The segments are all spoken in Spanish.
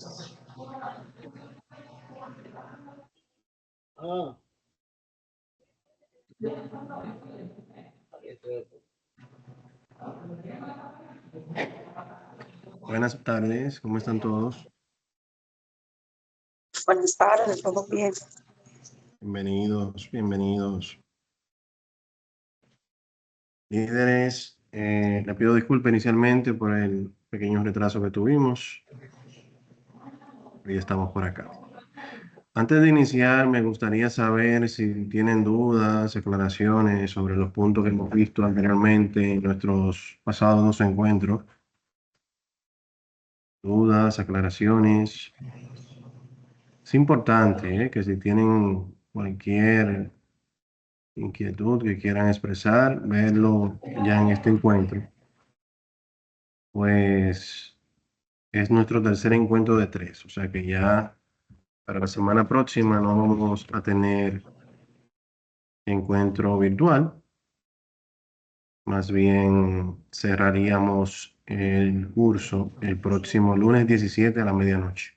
Ah, Buenas tardes, ¿cómo están todos? Buenas tardes, todo bien. Bienvenidos, bienvenidos. Líderes, le pido disculpas inicialmente por el pequeño retraso que tuvimos. Hoy estamos por acá. Antes de iniciar, me gustaría saber si tienen dudas, aclaraciones sobre los puntos que hemos visto anteriormente en nuestros pasados dos encuentros. Dudas, aclaraciones. Es importante, que si tienen cualquier inquietud que quieran expresar, verlo ya en este encuentro. Pues es nuestro tercer encuentro de tres, o sea que ya para la semana próxima no vamos a tener encuentro virtual, más bien cerraríamos el curso el próximo lunes 17 a la medianoche.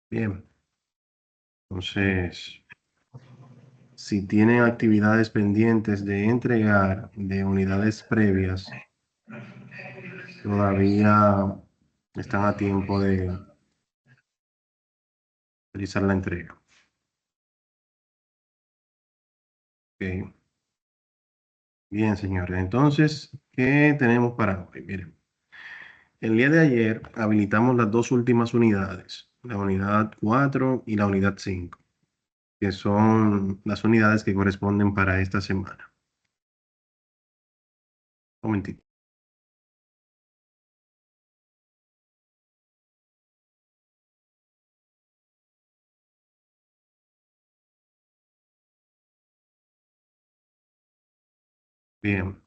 Bien, entonces, si tienen actividades pendientes de entregar de unidades previas, todavía están a tiempo de realizar la entrega. Ok. Bien, señores. Entonces, ¿qué tenemos para hoy? Miren, el día de ayer habilitamos las dos últimas unidades, la unidad 4 y la unidad 5, que son las unidades que corresponden para esta semana. Un momentito. Bien. En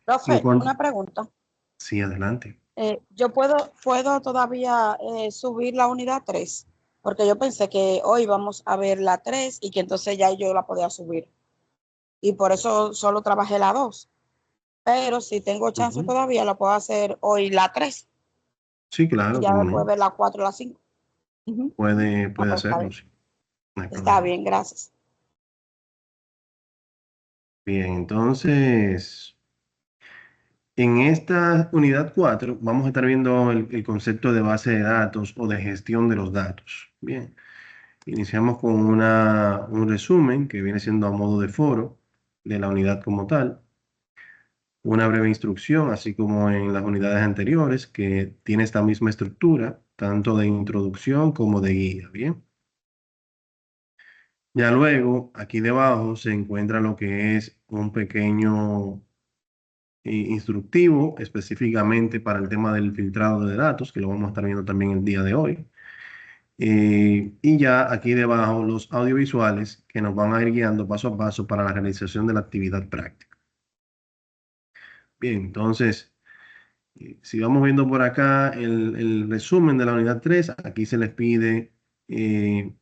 Profe, cuanto... una pregunta. Sí, adelante. Yo puedo todavía subir la unidad 3, porque yo pensé que hoy vamos a ver la 3 y que entonces ya yo la podía subir. Y por eso solo trabajé la 2. Pero si tengo chance Ujú. todavía, la puedo hacer hoy la 3 Sí, y claro, ya cómo después no. ver la 4 y la 5. Ujú. Ah, Puede pues está hacerlo, bien. sí. No hay Está problema. bien, gracias. Bien, entonces, en esta unidad 4 vamos a estar viendo el concepto de base de datos o de gestión de los datos. Bien. Iniciamos con un resumen que viene siendo a modo de foro de la unidad como tal, una breve instrucción, así como en las unidades anteriores, que tiene esta misma estructura, tanto de introducción como de guía, ¿bien? Ya luego, aquí debajo se encuentra lo que es un pequeño instructivo específicamente para el tema del filtrado de datos, que lo vamos a estar viendo también el día de hoy. Y ya aquí debajo los audiovisuales que nos van a ir guiando paso a paso para la realización de la actividad práctica. Bien, entonces, si vamos viendo por acá el resumen de la unidad 3, aquí se les pide eh,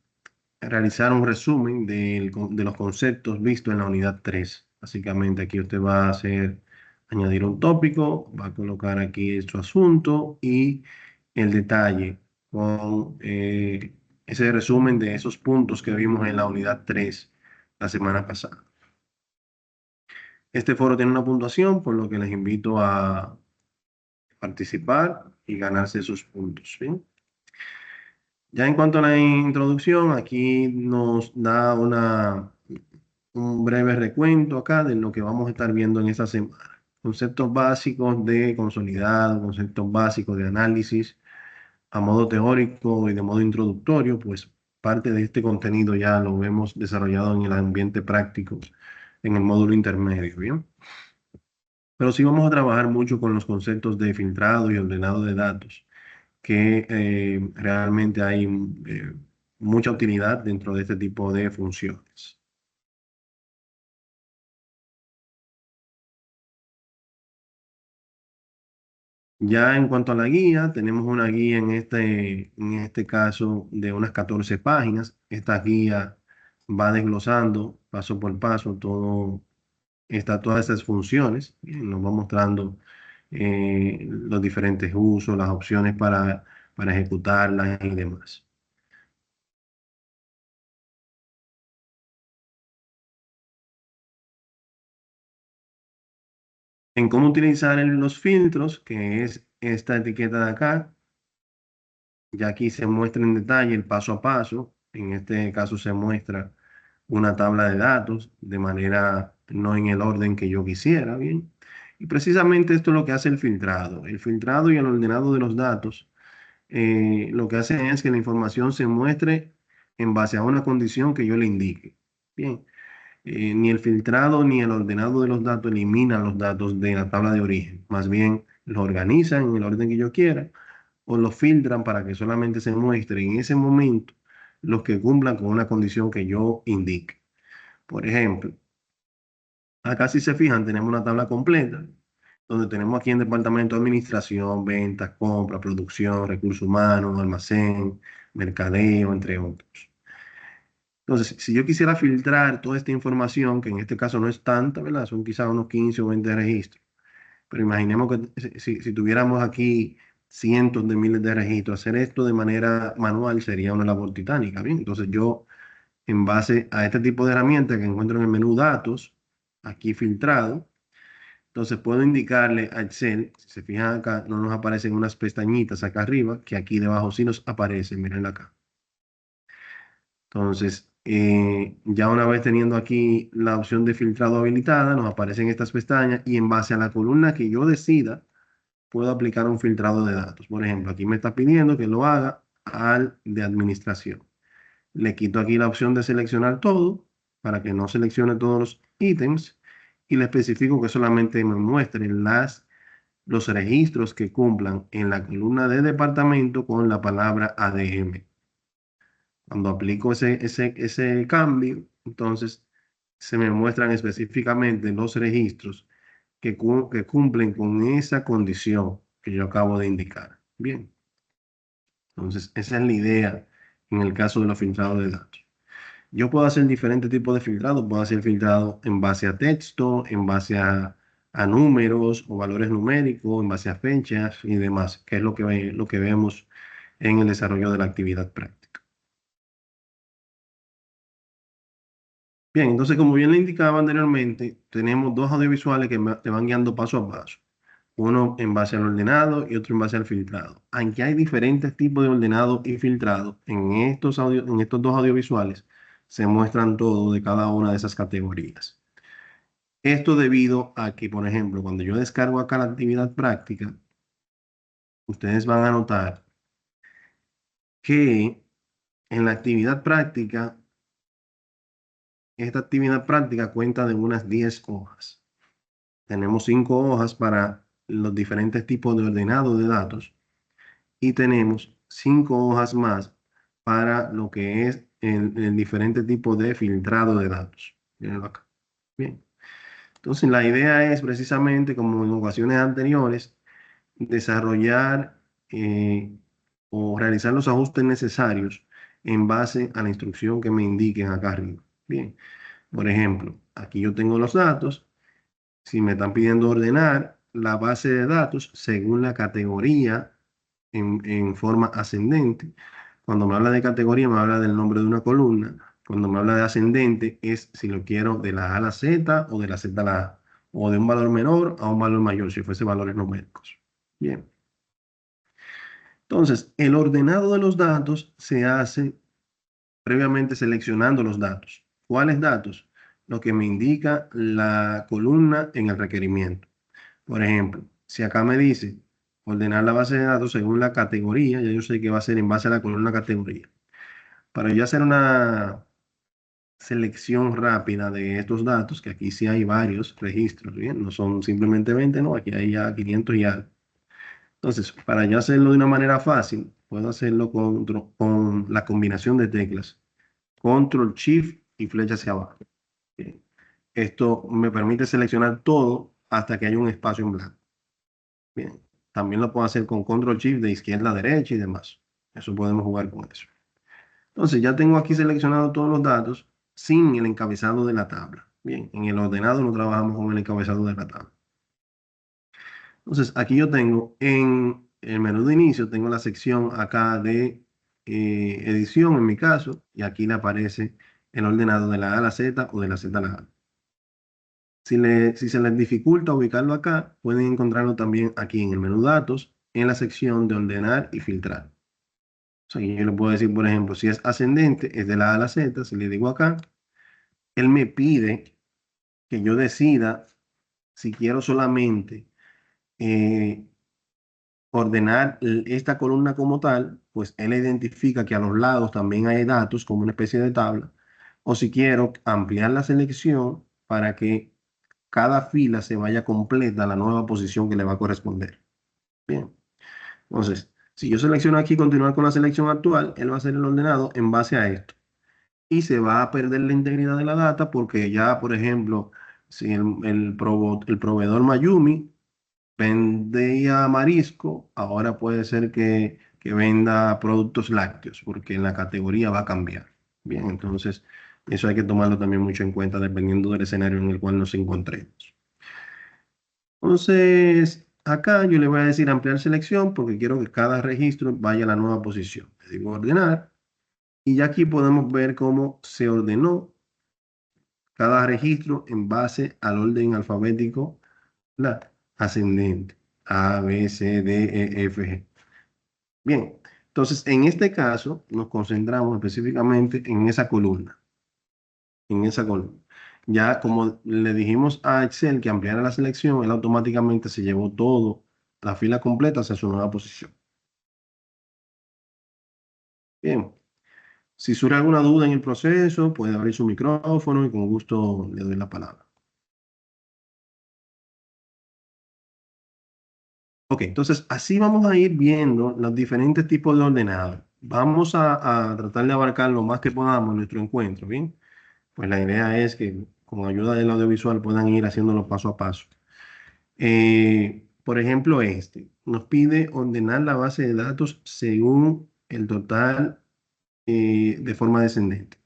realizar un resumen de los conceptos vistos en la unidad 3. Básicamente aquí usted va a hacer, añadir un tópico, va a colocar aquí su asunto y el detalle con ese resumen de esos puntos que vimos en la unidad 3 la semana pasada. Este foro tiene una puntuación, por lo que les invito a participar y ganarse sus puntos, ¿bien? Ya en cuanto a la introducción, aquí nos da un breve recuento acá de lo que vamos a estar viendo en esta semana. Conceptos básicos de consolidado, conceptos básicos de análisis a modo teórico y de modo introductorio, pues parte de este contenido ya lo hemos desarrollado en el ambiente práctico, en el módulo intermedio, ¿bien? Pero sí vamos a trabajar mucho con los conceptos de filtrado y ordenado de datos, que realmente hay mucha utilidad dentro de este tipo de funciones. Ya en cuanto a la guía, tenemos una guía en este caso de unas 14 páginas. Esta guía va desglosando paso por paso todo todas estas funciones. Bien, nos va mostrando los diferentes usos, las opciones para ejecutarlas y demás. En cómo utilizar los filtros, que es esta etiqueta de acá, ya aquí se muestra en detalle el paso a paso. En este caso se muestra una tabla de datos de manera no en el orden que yo quisiera, ¿bien? Y precisamente esto es lo que hace el filtrado. El filtrado y el ordenado de los datos lo que hacen es que la información se muestre en base a una condición que yo le indique. Bien, ni el filtrado ni el ordenado de los datos eliminan los datos de la tabla de origen. Más bien los organizan en el orden que yo quiera o los filtran para que solamente se muestre en ese momento los que cumplan con una condición que yo indique. Por ejemplo, acá si se fijan tenemos una tabla completa donde tenemos aquí en departamento de administración, ventas, compra, producción, recursos humanos, almacén, mercadeo, entre otros. Entonces, si yo quisiera filtrar toda esta información, que en este caso no es tanta, ¿verdad? Son quizás unos 15 o 20 registros, pero imaginemos que si tuviéramos aquí cientos de miles de registros, hacer esto de manera manual sería una labor titánica, ¿bien? Entonces yo, en base a este tipo de herramientas que encuentro en el menú datos, aquí filtrado, entonces puedo indicarle a Excel, si se fijan acá, no nos aparecen unas pestañitas acá arriba, que aquí debajo sí nos aparecen, miren acá. Entonces, ya una vez teniendo aquí la opción de filtrado habilitada, nos aparecen estas pestañas y en base a la columna que yo decida, puedo aplicar un filtrado de datos. Por ejemplo, aquí me está pidiendo que lo haga al de administración. Le quito aquí la opción de seleccionar todo para que no seleccione todos los ítems y le especifico que solamente me muestre los registros que cumplan en la columna de departamento con la palabra ADM. Cuando aplico ese cambio, entonces se me muestran específicamente los registros que cumplen con esa condición que yo acabo de indicar. Bien, entonces esa es la idea en el caso de los filtrados de datos. Yo puedo hacer diferentes tipos de filtrado. Puedo hacer filtrado en base a texto, en base a números o valores numéricos, en base a fechas y demás, que es lo que vemos en el desarrollo de la actividad práctica. Bien, entonces como bien le indicaba anteriormente, tenemos dos audiovisuales que te van guiando paso a paso. Uno en base al ordenado y otro en base al filtrado. Aunque hay diferentes tipos de ordenado y filtrado, en estos dos audiovisuales se muestran todo de cada una de esas categorías. Esto debido a que, por ejemplo, cuando yo descargo acá la actividad práctica, ustedes van a notar que en la actividad práctica, esta actividad práctica cuenta de unas 10 hojas. Tenemos 5 hojas para los diferentes tipos de ordenado de datos y tenemos 5 hojas más para lo que es el diferente tipo de filtrado de datos. Mírenlo acá. Bien. Entonces, la idea es precisamente, como en ocasiones anteriores, desarrollar o realizar los ajustes necesarios en base a la instrucción que me indiquen acá arriba. Bien, por ejemplo, aquí yo tengo los datos. Si me están pidiendo ordenar la base de datos según la categoría en forma ascendente. Cuando me habla de categoría, me habla del nombre de una columna. Cuando me habla de ascendente, es si lo quiero de la A a la Z o de la Z a la A, o de un valor menor a un valor mayor, si fuese valores numéricos. Bien. Entonces, el ordenado de los datos se hace previamente seleccionando los datos. ¿Cuáles datos? Lo que me indica la columna en el requerimiento. Por ejemplo, si acá me dice ordenar la base de datos según la categoría, ya yo sé que va a ser en base a la columna categoría. Para yo hacer una selección rápida de estos datos, que aquí sí hay varios registros, ¿bien? No son simplemente 20, no, aquí hay ya 500 y algo. Entonces, para yo hacerlo de una manera fácil, puedo hacerlo con la combinación de teclas. Control, Shift y flecha hacia abajo. Bien. Esto me permite seleccionar todo hasta que haya un espacio en blanco. Bien. También lo puedo hacer con Control Shift de izquierda a derecha y demás. Eso podemos jugar con eso. Entonces ya tengo aquí seleccionado todos los datos sin el encabezado de la tabla. Bien, en el ordenado no trabajamos con el encabezado de la tabla. Entonces, aquí yo tengo en el menú de inicio, tengo la sección acá de edición en mi caso, y aquí le aparece el ordenado de la A a la Z o de la Z a la A. Si se les dificulta ubicarlo acá, pueden encontrarlo también aquí en el menú datos, en la sección de ordenar y filtrar. O sea, yo le puedo decir, por ejemplo, si es ascendente, es de la A a la Z, si le digo acá, él me pide que yo decida si quiero solamente eh, ordenar esta columna como tal, pues él identifica que a los lados también hay datos como una especie de tabla, o si quiero ampliar la selección para que cada fila se vaya completa a la nueva posición que le va a corresponder. Bien, entonces, si yo selecciono aquí continuar con la selección actual, él va a hacer el ordenado en base a esto. Y se va a perder la integridad de la data porque ya, por ejemplo, si el proveedor Mayumi vendía marisco, ahora puede ser que venda productos lácteos, porque la categoría va a cambiar. Bien, entonces eso hay que tomarlo también mucho en cuenta dependiendo del escenario en el cual nos encontremos. Entonces, acá yo le voy a decir ampliar selección porque quiero que cada registro vaya a la nueva posición. Le digo ordenar y ya aquí podemos ver cómo se ordenó cada registro en base al orden alfabético la ascendente. A, B, C, D, E, F, G. Bien, entonces en este caso nos concentramos específicamente en esa columna, en esa columna. Ya como le dijimos a Excel que ampliara la selección, él automáticamente se llevó todo, la fila completa hacia su nueva posición. Bien, si surge alguna duda en el proceso, puede abrir su micrófono y con gusto le doy la palabra. Ok, entonces así vamos a ir viendo los diferentes tipos de ordenados. Vamos a tratar de abarcar lo más que podamos en nuestro encuentro, ¿bien? Pues la idea es que con ayuda del audiovisual puedan ir haciéndolo paso a paso. Por ejemplo, este nos pide ordenar la base de datos según el total de forma descendente.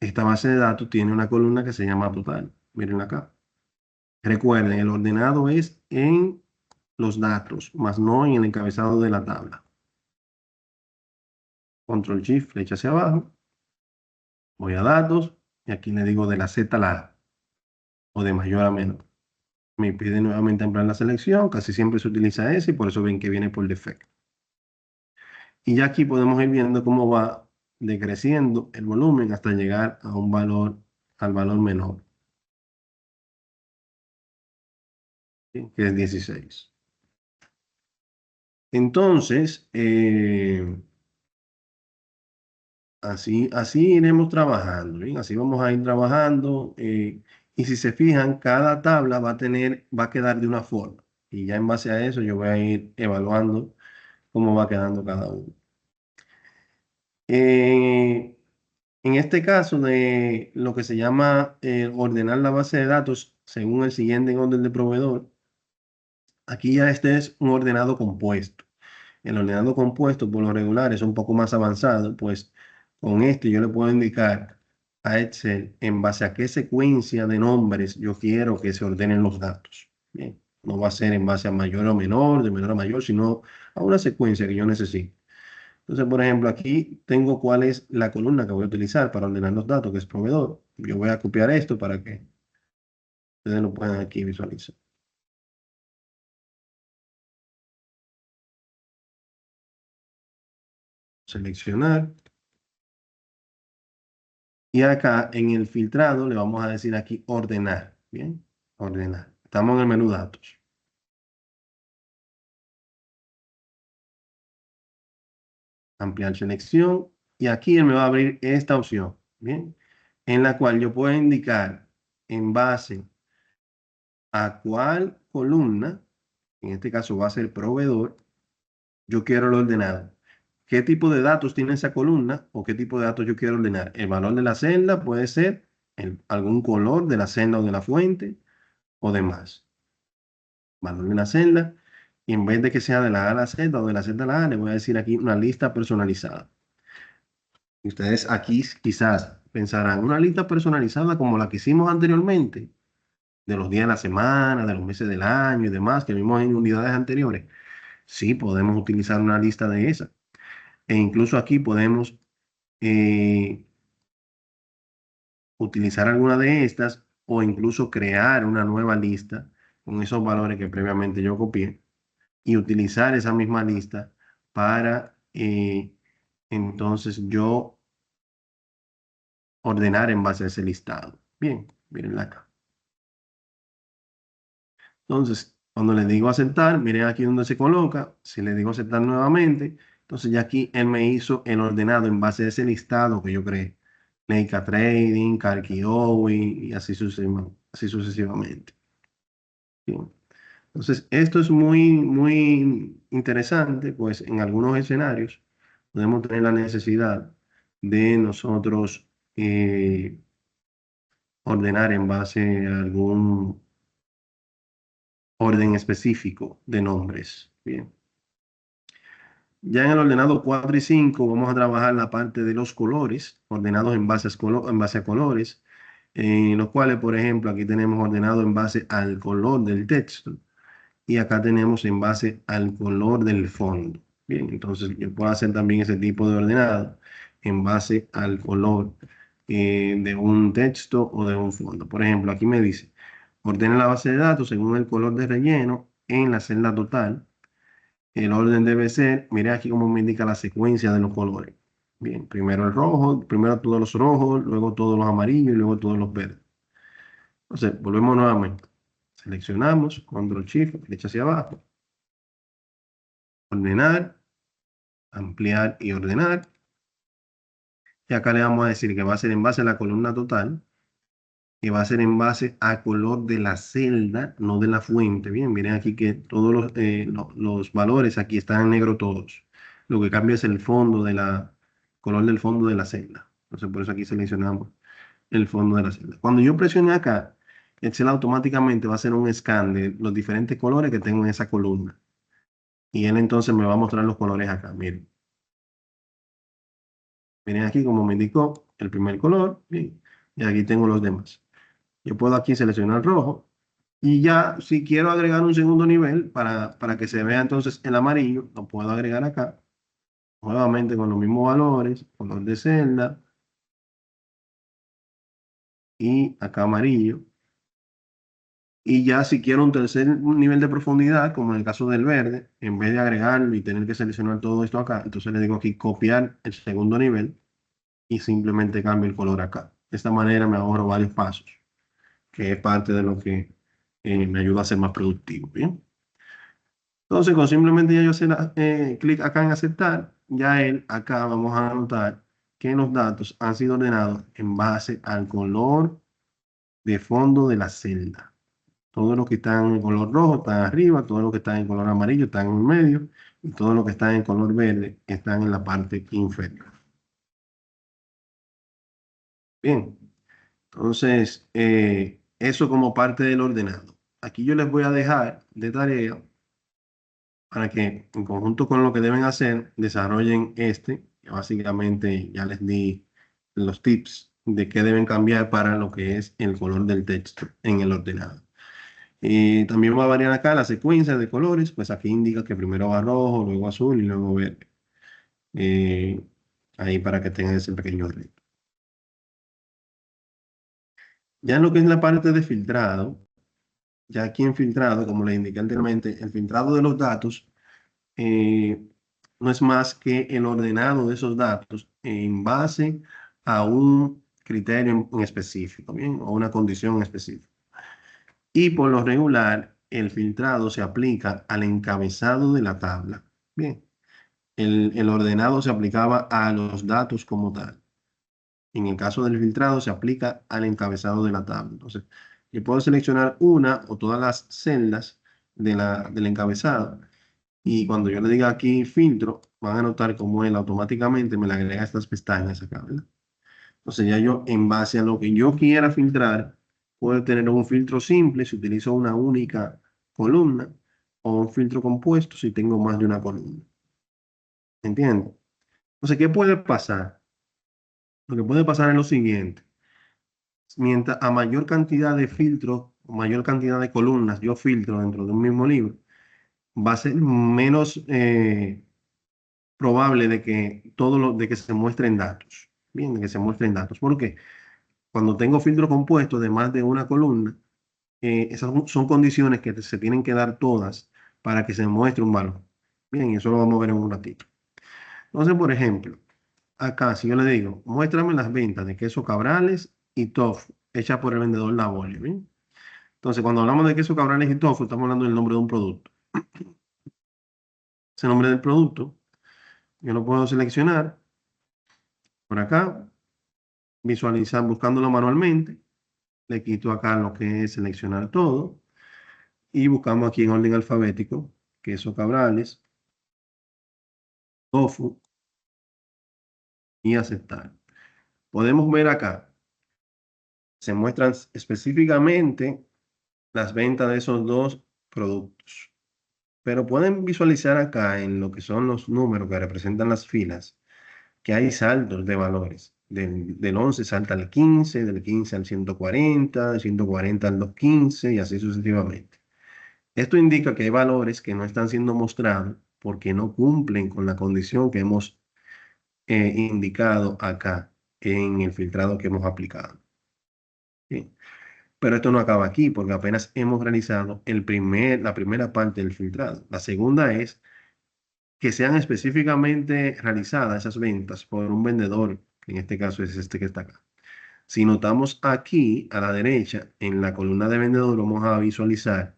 Esta base de datos tiene una columna que se llama total. Miren acá. Recuerden, el ordenado es en los datos, más no en el encabezado de la tabla. Control Shift, flecha hacia abajo. Voy a datos y aquí le digo de la Z a la A o de mayor a menor. Me pide nuevamente ampliar la selección, casi siempre se utiliza ese y por eso ven que viene por defecto. Y ya aquí podemos ir viendo cómo va decreciendo el volumen hasta llegar a un valor, al valor menor, ¿sí? Que es 16. Entonces, así iremos trabajando, ¿bien? Así vamos a ir trabajando. Y si se fijan, cada tabla va a quedar de una forma. Y ya en base a eso yo voy a ir evaluando cómo va quedando cada uno. Eh, en este caso de lo que se llama ordenar la base de datos según el siguiente orden de proveedor, aquí ya este es un ordenado compuesto. El ordenado compuesto por lo regular es un poco más avanzado, pues con este yo le puedo indicar a Excel en base a qué secuencia de nombres yo quiero que se ordenen los datos. Bien, no va a ser en base a mayor o menor, de menor a mayor, sino a una secuencia que yo necesito. Entonces, por ejemplo, aquí tengo cuál es la columna que voy a utilizar para ordenar los datos, que es proveedor. Yo voy a copiar esto para que ustedes lo puedan aquí visualizar. Seleccionar. Y acá en el filtrado le vamos a decir aquí ordenar. Bien, ordenar. Estamos en el menú datos. Ampliar selección. Y aquí él me va a abrir esta opción. Bien, en la cual yo puedo indicar en base a cuál columna, en este caso va a ser proveedor, yo quiero el ordenado. ¿Qué tipo de datos tiene esa columna o qué tipo de datos yo quiero ordenar? El valor de la celda puede ser algún color de la celda o de la fuente o demás. Valor de la celda. Y en vez de que sea de la A a la Z o de la Z a la A, le voy a decir aquí una lista personalizada. Y ustedes aquí quizás pensarán, una lista personalizada como la que hicimos anteriormente, de los días de la semana, de los meses del año y demás, que vimos en unidades anteriores. Sí, podemos utilizar una lista de esas. E incluso aquí podemos eh, utilizar alguna de estas o incluso crear una nueva lista con esos valores que previamente yo copié y utilizar esa misma lista para entonces yo ordenar en base a ese listado. Bien, miren acá. Entonces, cuando le digo aceptar, miren aquí donde se coloca. Si le digo aceptar nuevamente, entonces ya aquí él me hizo el ordenado en base a ese listado que yo creé. Leica Trading, Karkioi y así sucesivamente. Bien. Entonces, esto es muy interesante, pues en algunos escenarios podemos tener la necesidad de nosotros ordenar en base a algún orden específico de nombres. Bien. Ya en el ordenado 4 y 5 vamos a trabajar la parte de los colores, ordenados en base a colores, en los cuales, por ejemplo, aquí tenemos ordenado en base al color del texto y acá tenemos en base al color del fondo. Bien, entonces yo puedo hacer también ese tipo de ordenado en base al color de un texto o de un fondo. Por ejemplo, aquí me dice, ordena la base de datos según el color de relleno en la celda total. El orden debe ser, mire aquí cómo me indica la secuencia de los colores. Bien, primero el rojo, primero todos los rojos, luego todos los amarillos y luego todos los verdes. Entonces, volvemos nuevamente. Seleccionamos, control shift, flecha hacia abajo, ordenar, ampliar y ordenar. Y acá le vamos a decir que va a ser en base a la columna total, que va a ser en base a color de la celda, no de la fuente. Bien, miren aquí que todos los valores aquí están en negro todos. Lo que cambia es el fondo color del fondo de la celda. Entonces, por eso aquí seleccionamos el fondo de la celda. Cuando yo presione acá, Excel automáticamente va a hacer un scan de los diferentes colores que tengo en esa columna. Y él entonces me va a mostrar los colores acá. Miren. Miren aquí como me indicó el primer color. Bien. Y aquí tengo los demás. Yo puedo aquí seleccionar rojo. Y ya si quiero agregar un segundo nivel para que se vea entonces el amarillo, lo puedo agregar acá. Nuevamente con los mismos valores, color de celda. Y acá amarillo. Y ya si quiero un tercer nivel de profundidad, como en el caso del verde, en vez de agregarlo y tener que seleccionar todo esto acá, entonces le digo aquí copiar el segundo nivel y simplemente cambio el color acá. De esta manera me ahorro varios pasos, que es parte de lo que me ayuda a ser más productivo. ¿Bien? Entonces, con simplemente ya yo hacer clic acá en aceptar, ya él acá vamos a anotar que los datos han sido ordenados en base al color de fondo de la celda. Todos los que están en color rojo están arriba, todos los que están en color amarillo están en el medio y todos los que están en color verde están en la parte inferior. Bien, entonces eso como parte del ordenado. Aquí yo les voy a dejar de tarea para que en conjunto con lo que deben hacer desarrollen este, que básicamente ya les di los tips de qué deben cambiar para lo que es el color del texto en el ordenado. Y también va a variar acá la secuencia de colores, pues aquí indica que primero va rojo, luego azul y luego verde. Eh, ahí para que tengan ese pequeño reto. Ya en lo que es la parte de filtrado, ya aquí en filtrado, como les indiqué anteriormente, el filtrado de los datos eh, no es más que el ordenado de esos datos en base a un criterio en específico, ¿bien? O una condición específica. Y por lo regular, el filtrado se aplica al encabezado de la tabla. Bien, el ordenado se aplicaba a los datos como tal. En el caso del filtrado, se aplica al encabezado de la tabla. Entonces, yo puedo seleccionar una o todas las celdas del encabezado. Y cuando yo le diga aquí filtro, van a notar cómo él automáticamente me le agrega estas pestañas acá, ¿verdad? Entonces ya yo, en base a lo que yo quiera filtrar, puedo tener un filtro simple si utilizo una única columna o un filtro compuesto si tengo más de una columna. ¿Entiendes? Entonces, ¿qué puede pasar? Lo que puede pasar es lo siguiente. Mientras a mayor cantidad de filtros, o mayor cantidad de columnas yo filtro dentro de un mismo libro, va a ser menos probable de que de que se muestren datos. Bien, de que se muestren datos. ¿Por qué? Cuando tengo filtro compuesto de más de una columna, esas son condiciones que se tienen que dar todas para que se muestre un valor. Bien, y eso lo vamos a ver en un ratito. Entonces, por ejemplo, acá, si yo le digo, muéstrame las ventas de queso Cabrales y tofu, hechas por el vendedor Labolio, ¿bien? Entonces, cuando hablamos de queso Cabrales y tofu, estamos hablando del nombre de un producto. Ese nombre del producto, yo lo puedo seleccionar por acá, visualizar buscándolo manualmente. Le quito acá lo que es seleccionar todo y buscamos aquí en orden alfabético, queso Cabrales, tofu y aceptar. Podemos ver acá, se muestran específicamente las ventas de esos dos productos. Pero pueden visualizar acá en lo que son los números que representan las filas, que hay saltos de valores. Del 11 salta al 15, del 15 al 140, del 140 al 215 y así sucesivamente. Esto indica que hay valores que no están siendo mostrados porque no cumplen con la condición que hemos indicado acá en el filtrado que hemos aplicado. Bien. Pero esto no acaba aquí porque apenas hemos realizado la primera parte del filtrado. La segunda es que sean específicamente realizadas esas ventas por un vendedor, que en este caso es este que está acá. Si notamos aquí a la derecha, en la columna de vendedor, vamos a visualizar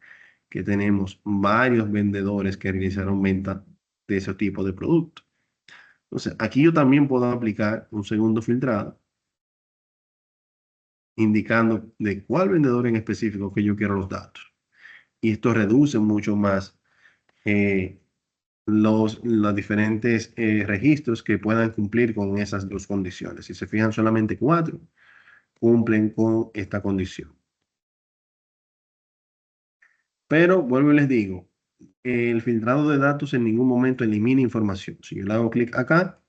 que tenemos varios vendedores que realizaron venta de ese tipo de producto. Entonces, aquí yo también puedo aplicar un segundo filtrado, indicando de cuál vendedor en específico que yo quiero los datos. Y esto reduce mucho más eh, los diferentes registros que puedan cumplir con esas dos condiciones. Si se fijan, solamente 4 cumplen con esta condición. Pero vuelvo y les digo, el filtrado de datos en ningún momento elimina información. Si yo le hago clic acá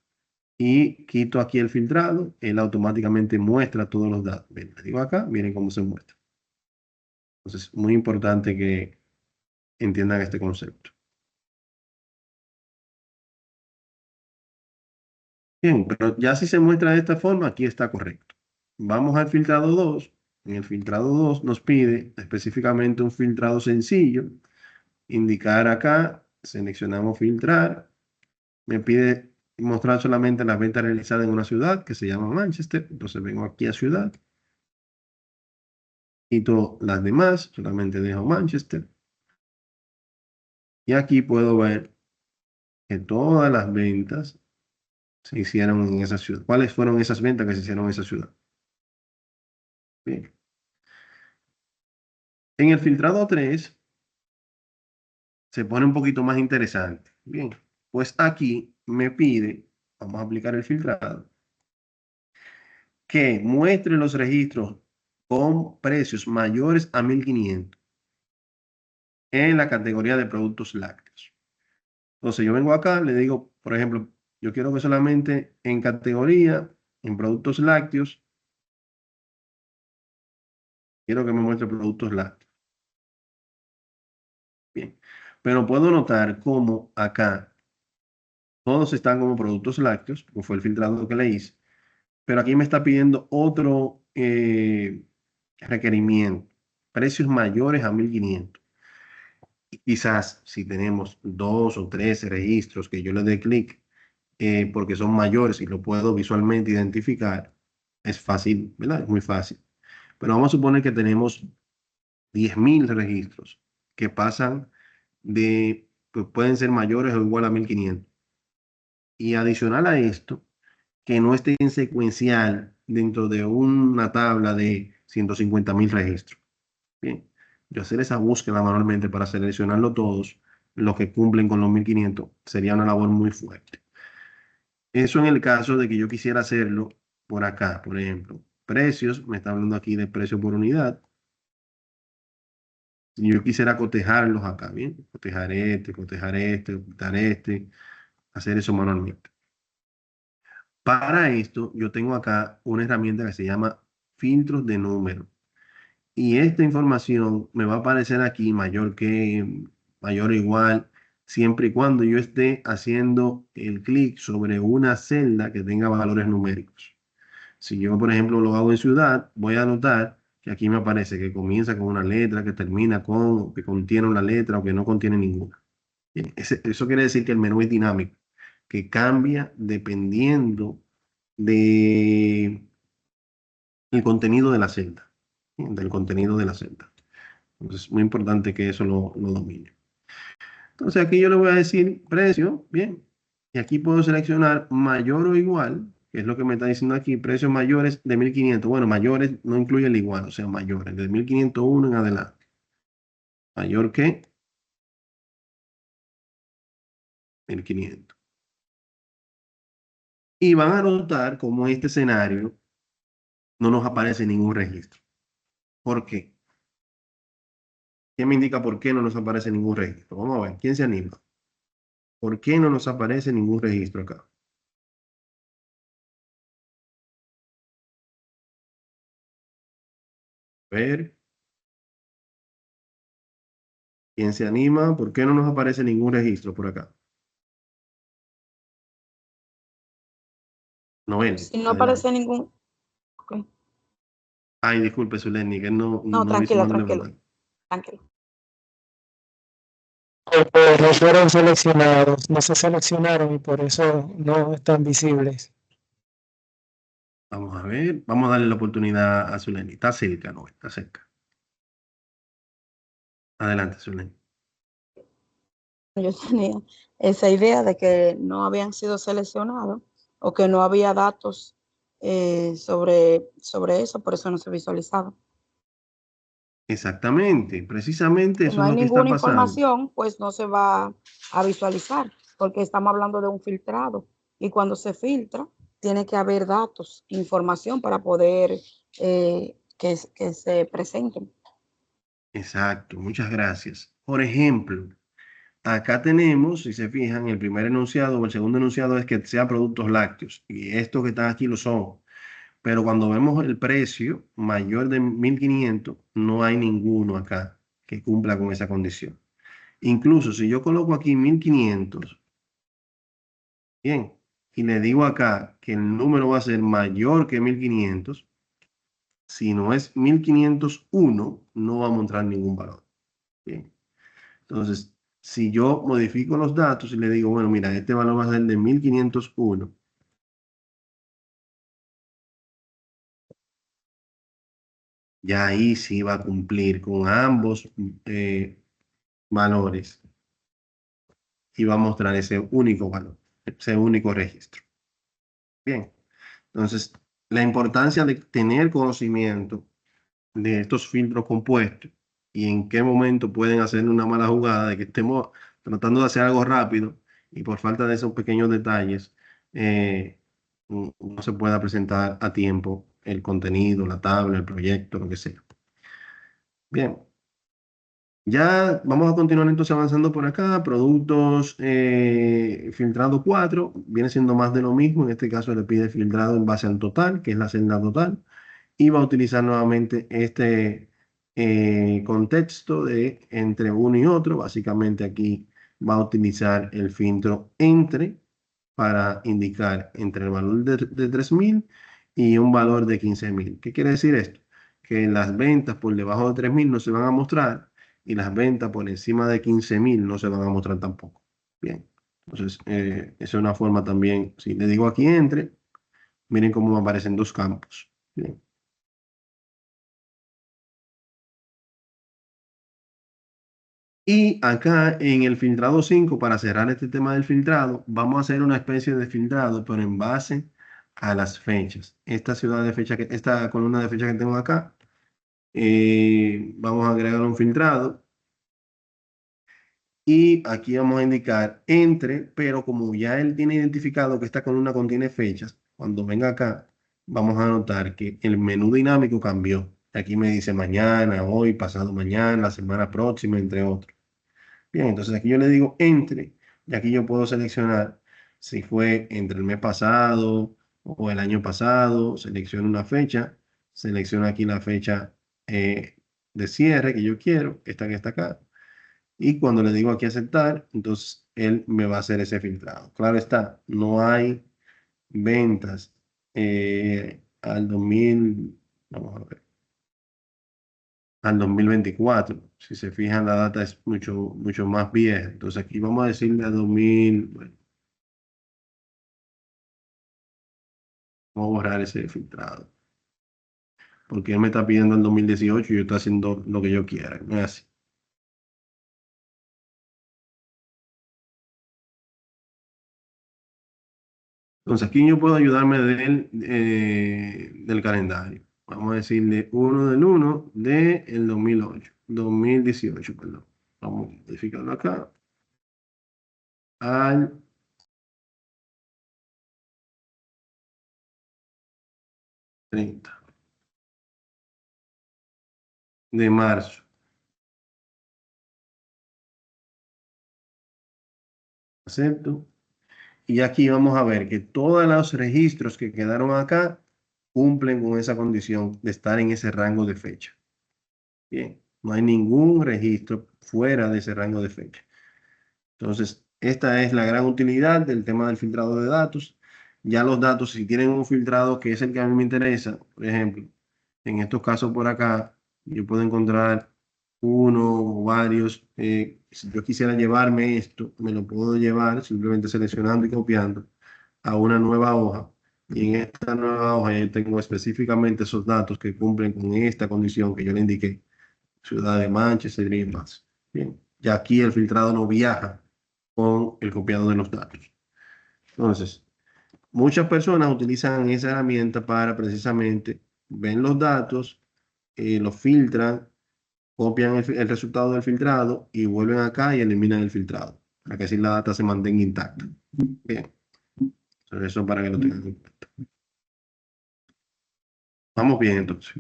y quito aquí el filtrado, él automáticamente muestra todos los datos. Ven, le digo acá, miren cómo se muestra. Entonces, muy importante que entiendan este concepto. Bien, pero ya si se muestra de esta forma, aquí está correcto. Vamos al filtrado 2. En el filtrado 2 nos pide específicamente un filtrado sencillo. Indicar acá, seleccionamos filtrar. Me pide mostrar solamente las ventas realizadas en una ciudad que se llama Manchester. Entonces vengo aquí a ciudad. Quito las demás, solamente dejo Manchester. Y aquí puedo ver que todas las ventas se hicieron en esa ciudad. ¿Cuáles fueron esas ventas que se hicieron en esa ciudad? Bien. En el filtrado 3 se pone un poquito más interesante. Bien, pues aquí me pide, vamos a aplicar el filtrado, que muestre los registros con precios mayores a 1.500 en la categoría de productos lácteos. Entonces yo vengo acá, le digo, por ejemplo, yo quiero que solamente en categoría, en productos lácteos, quiero que me muestre productos lácteos. Bien, pero puedo notar cómo acá todos están como productos lácteos, porque fue el filtrado que le hice, pero aquí me está pidiendo otro requerimiento, precios mayores a 1.500. Quizás si tenemos 2 o 3 registros que yo le dé clic porque son mayores y lo puedo visualmente identificar, es fácil, ¿verdad? Es muy fácil. Pero vamos a suponer que tenemos 10.000 registros que pasan pues pueden ser mayores o igual a 1.500. Y adicional a esto, que no esté en secuencial dentro de una tabla de 150.000 registros. Bien, yo hacer esa búsqueda manualmente para seleccionarlo todos, los que cumplen con los 1.500, sería una labor muy fuerte. Eso en el caso de que yo quisiera hacerlo por acá, por ejemplo. Precios, me está hablando aquí de precio por unidad. Si yo quisiera cotejarlos acá, bien, cotejar este, hacer eso manualmente. Para esto, yo tengo acá una herramienta que se llama filtros de número. Y esta información me va a aparecer aquí mayor que, mayor o igual, siempre y cuando yo esté haciendo el clic sobre una celda que tenga valores numéricos. Si yo, por ejemplo, lo hago en ciudad, voy a notar que aquí me aparece que comienza con una letra, que termina con, que contiene una letra o que no contiene ninguna. Bien, eso quiere decir que el menú es dinámico, que cambia dependiendo de el contenido de la celda, bien, del contenido de la celda. Entonces, es muy importante que eso lo domine. Entonces, aquí yo le voy a decir precio, bien, y aquí puedo seleccionar mayor o igual, que es lo que me está diciendo aquí, precios mayores de 1500. Bueno, mayores no incluye el igual, o sea, mayores, de 1501 en adelante. Mayor que 1500. Y van a notar cómo este escenario no nos aparece ningún registro. ¿Por qué? ¿Qué me indica por qué no nos aparece ningún registro? Vamos a ver, ¿quién se anima? ¿Por qué no nos aparece ningún registro acá? A ver, ¿quién se anima? ¿Por qué no nos aparece ningún registro por acá? Noel, Si no adelante. aparece ningún... ok. Ay, disculpe, Zuleni, que No, no vi su tranquilo, mano tranquilo, levantada. tranquilo. Porque no fueron seleccionados, no se seleccionaron y por eso no están visibles. Vamos a ver, vamos a darle la oportunidad a Zuleni. Está cerca, no, está cerca. Adelante, Zuleni. Yo tenía esa idea de que no habían sido seleccionados o que no había datos sobre eso, por eso no se visualizaba. Exactamente, precisamente Si eso no es hay lo que está ninguna pasando. información, pues no se va a visualizar, porque estamos hablando de un filtrado. Y cuando se filtra, tiene que haber datos, información para poder que se presenten. Exacto, muchas gracias. Por ejemplo, acá tenemos, si se fijan, el primer enunciado o el segundo enunciado es que sea productos lácteos. Y estos que están aquí lo son. Pero cuando vemos el precio mayor de 1500, no hay ninguno acá que cumpla con esa condición. Incluso si yo coloco aquí 1500, bien, y le digo acá que el número va a ser mayor que 1500, si no es 1501, no va a mostrar ningún valor. Bien, entonces, si yo modifico los datos y le digo, bueno, mira, este valor va a ser de 1501, ya ahí sí va a cumplir con ambos valores y va a mostrar ese único valor, ese único registro. Bien, entonces, la importancia de tener conocimiento de estos filtros compuestos y en qué momento pueden hacer una mala jugada de que estemos tratando de hacer algo rápido y por falta de esos pequeños detalles no se pueda presentar a tiempo el contenido, la tabla, el proyecto, lo que sea. Bien, ya vamos a continuar entonces avanzando por acá. Productos filtrado 4 viene siendo más de lo mismo. En este caso le pide filtrado en base al total, que es la celda total. Y va a utilizar nuevamente este contexto de entre uno y otro. Básicamente aquí va a utilizar el filtro entre para indicar entre el valor de 3000 y un valor de 15000. ¿Qué quiere decir esto? Que las ventas por debajo de 3000 no se van a mostrar y las ventas por encima de 15000 no se van a mostrar tampoco. Bien, entonces esa es una forma también, si le digo aquí entre, miren cómo me aparecen dos campos. Bien. Y acá en el filtrado 5 para cerrar este tema del filtrado, vamos a hacer una especie de filtrado, pero en base a las fechas. Esta ciudad de fecha esta columna de fecha que tengo acá, vamos a agregar un filtrado y aquí vamos a indicar entre, pero como ya él tiene identificado que esta columna contiene fechas, cuando venga acá, vamos a notar que el menú dinámico cambió. Aquí me dice mañana, hoy, pasado mañana, la semana próxima, entre otros. Bien, entonces aquí yo le digo entre, y aquí yo puedo seleccionar si fue entre el mes pasado o el año pasado, selecciono una fecha, selecciono aquí la fecha de cierre que yo quiero, esta que está acá, y cuando le digo aquí aceptar, entonces él me va a hacer ese filtrado. Claro está, no hay ventas al 2000, vamos a ver, al 2024. Si se fijan, la data es mucho más vieja. Entonces aquí vamos a decirle a 2000, bueno, vamos a borrar ese filtrado, porque él me está pidiendo el 2018 y yo estoy haciendo lo que yo quiera. No es así. Entonces aquí yo puedo ayudarme del calendario. Vamos a decirle 1 del 1 del 2008, 2018, perdón. Vamos a modificarlo acá al 30 de marzo. Acepto. Y aquí vamos a ver que todos los registros que quedaron acá cumplen con esa condición de estar en ese rango de fecha. Bien, no hay ningún registro fuera de ese rango de fecha. Entonces, esta es la gran utilidad del tema del filtrado de datos. Ya los datos, si tienen un filtrado que es el que a mí me interesa, por ejemplo, en estos casos por acá, yo puedo encontrar uno o varios. Si yo quisiera llevarme esto, me lo puedo llevar simplemente seleccionando y copiando a una nueva hoja. Y en esta nueva hoja yo tengo específicamente esos datos que cumplen con esta condición que yo le indiqué. Ciudad de Manchester y demás. Bien, ya aquí el filtrado no viaja con el copiado de los datos. Entonces, muchas personas utilizan esa herramienta para precisamente ver los datos, los filtran, copian el resultado del filtrado y vuelven acá y eliminan el filtrado, para que así la data se mantenga intacta. Bien, entonces eso para que lo tengan en cuenta. Vamos bien entonces.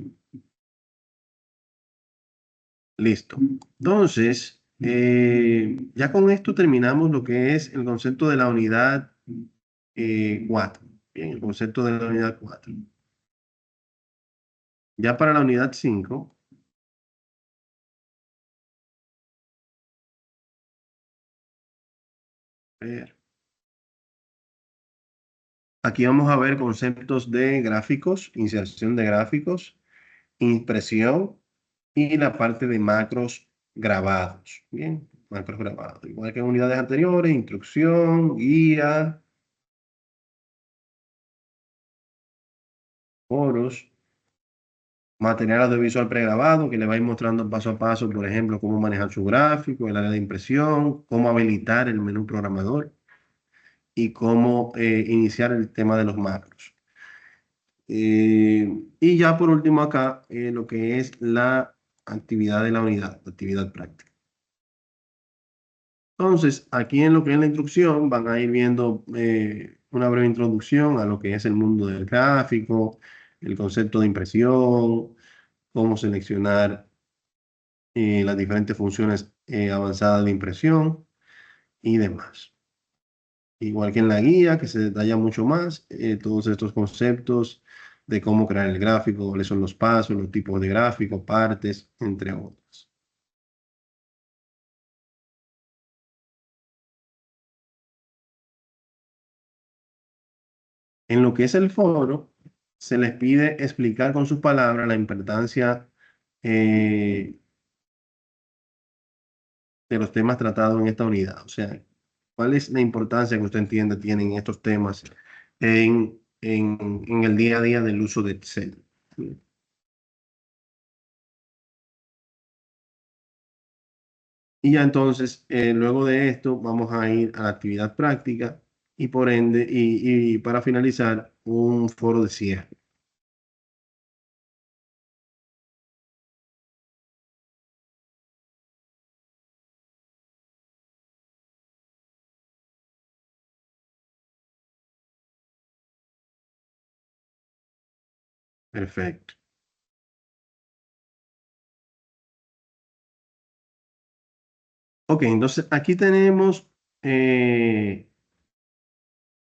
Listo. Entonces, ya con esto terminamos lo que es el concepto de la unidad 4. Bien, el concepto de la unidad 4. Ya para la unidad 5, aquí vamos a ver conceptos de gráficos, inserción de gráficos, impresión y la parte de macros grabados. Bien, macros grabados. Igual que en unidades anteriores, instrucción, guía, foros, material audiovisual pregrabado que le va a ir mostrando paso a paso, por ejemplo, cómo manejar su gráfico, el área de impresión, cómo habilitar el menú programador y cómo iniciar el tema de los macros. Y ya por último acá, lo que es la actividad de la unidad, la actividad práctica. Entonces, aquí en lo que es la instrucción, van a ir viendo una breve introducción a lo que es el mundo del gráfico, el concepto de impresión, cómo seleccionar las diferentes funciones avanzadas de impresión y demás. Igual que en la guía, que se detalla mucho más todos estos conceptos de cómo crear el gráfico, cuáles son los pasos, los tipos de gráfico, partes, entre otros. En lo que es el foro, se les pide explicar con sus palabras la importancia eh, de los temas tratados en esta unidad. O sea, cuál es la importancia que usted entiende tienen estos temas en el día a día del uso de Excel. Y ya entonces, luego de esto, vamos a ir a la actividad práctica y por ende, y para finalizar, un foro de cierre. Perfecto. Ok, entonces aquí tenemos